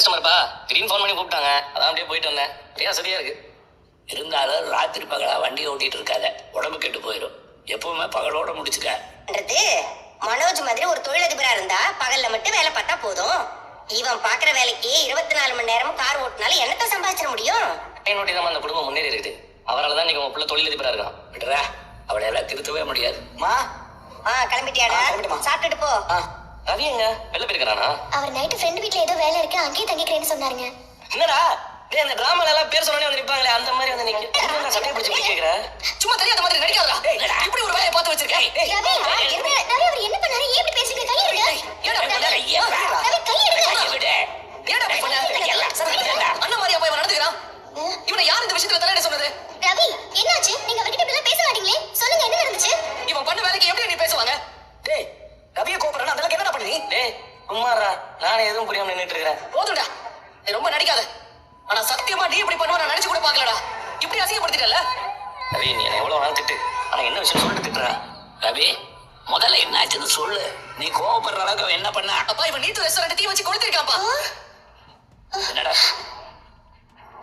கஸ்டமர்ப்பா, திடீர்னு ஃபோன் பண்ணி கூப்பிட்டாங்க. அதான் அப்படியே போயிட்டு வந்தேன். நிறைய வசதியா இருக்கு. இருந்தாலும் ராத்திரி பகலா வண்டி ஓட்டிட்டு இருக்காத, உடம்பு கெட்டு போயிடும். எப்பவுமே பகலோட முடிச்சுக்க. மனோஜ் மாதிரி ஒரு தொழிலதிபரா இருந்தா பகல்ல மட்டும் வேலை பார்த்தா போதும். இவன் பாக்குற வேலைக்கு 24 மணி நேரமும் கார் ஓட்டினாலும் என்னத்த சம்பாதிச்சிட முடியும்? நோட்டி தான் அந்த குடும்பம் முன்னேறி இருக்குது. அவரால் தான் நீங்க உங்க பிள்ளை தொழிலதிபரா இருக்கான். விடுறா, அவளை எல்லாம் திருத்தவே முடியாது. கிளம்பிட்டியாடா? சாப்பிட்டுட்டு போ. ரவி எங்க வெளில போயிருக்கானா? அவர் நைட்டு ஃப்ரெண்ட் வீட்ல ஏதோ வேலை இருக்கு, அங்கேயே தங்கிக்கிறேன்னு சொன்னாருங்க. என்னடா டேய், அந்த டிராமால எல்லாம் பேர் சொன்னே வந்து நிப்பாங்களே, அந்த மாதிரி வந்து நீங்க என்ன சட்டையை பிடிச்சு போய் கேக்குற? சும்மா தெரியாத மாதிரி நடிக்காதடா. இப்படி ஒரு வேலையை பார்த்து வச்சிருக்கேன். ரவி அவர் என்ன பண்ணாரு? ஏன் இப்படி பேசுறீங்க? கை எடுங்க. ஏடா பண்ண கையா? ரவி கை எடுங்க. விடு. ஏடா பண்ண அண்ணா மாதிரியா போய் நடந்துக்கிறான்? இவனை யார் இந்த விஷயத்துல தலையிட சொன்னது? ரவி என்னாச்சு? நீங்க அவர்கிட்ட இப்படி பேச மாட்டீங்களே, சொல்லுங்க என்ன நடந்துச்சு? இவன் பண்ண வேலைக்கு எப்படி நீ பேசுவாங்க? டேய், ரவியை கோபப்படுறா, அதெல்லாம் என்னடா பண்ணி? டேய் குமாரா, நானே எதுவும் புரியாம நின்னுட்டு இருக்கேன். போதுடா, நீ ரொம்ப நடிக்காத. ஆனா சத்தியமா நீ இப்படி பண்ணுவ நான் நினைச்சு கூட பாக்கலடா. இப்படி அசிங்கப்படுத்திட்டல. ரவி, நீ என்ன எவ்வளவு நாள் திட்டு, ஆனா என்ன விஷயம் சொல்லிட்டு திட்டுறா? ரவி, முதல்ல என்னாச்சுன்னு சொல்லு. நீ கோவப்படுற அளவுக்கு அவன் என்ன பண்ணா? அப்பா, இவன் நீத்து ரெஸ்டாரண்ட் தீ வச்சு கொளுத்திருக்கான்ப்பா. என்னடா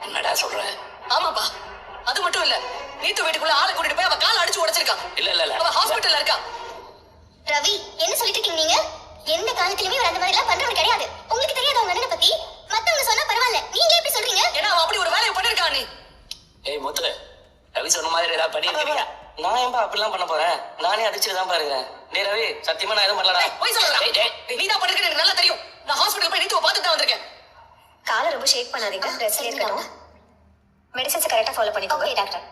என்னடா சொல்ற? ஆமாப்பா, அது மட்டும் இல்ல, நீத்து வீட்டுக்குள்ள ஆளை கூட்டிட்டு போய் அவ காலை அடிச்சு உடைச்சிருக்கான். இல்ல அவ ஹாஸ்பிட்டல்ல இருக்கா. ரவி என்ன சொல்லிட்டு இருக்கீங்க நீங்க? எந்த காலத்திலுமே அவர் அந்த மாதிரி எல்லாம் பண்றவர் கிடையாது. உங்களுக்கு தெரியாத உங்க அண்ணனை பத்தி மத்தவங்க சொன்னா பரவாயில்ல, நீங்க எப்படி சொல்றீங்க? ஏன்னா அவன் அப்படி ஒரு வேலையை பண்ணிருக்கான். நீ ஏய் முத்து, ரவி சொன்ன மாதிரி ஏதாவது பண்ணிருக்கியா? நான் ஏன்பா அப்படிலாம் பண்ண போறேன்? நானே அடிச்சுதான் பாருங்க. டேய் ரவி, சத்தியமா நான் எதுவும் பண்ணலடா. போய் சொல்லலாம். நீ தான் பண்ணிருக்க, எனக்கு நல்லா தெரியும். நான் ஹாஸ்பிட்டல் போய் நீத்துவ பார்த்துட்டு தான் வந்திருக்கேன். காலை ரொம்ப ஷேக் பண்ணாதீங்க, ரெஸ்ட்ல இருக்கணும். மெடிசன்ஸ் கரெக்டா ஃபாலோ பண்ணிக்கோங்க. Okay doctor.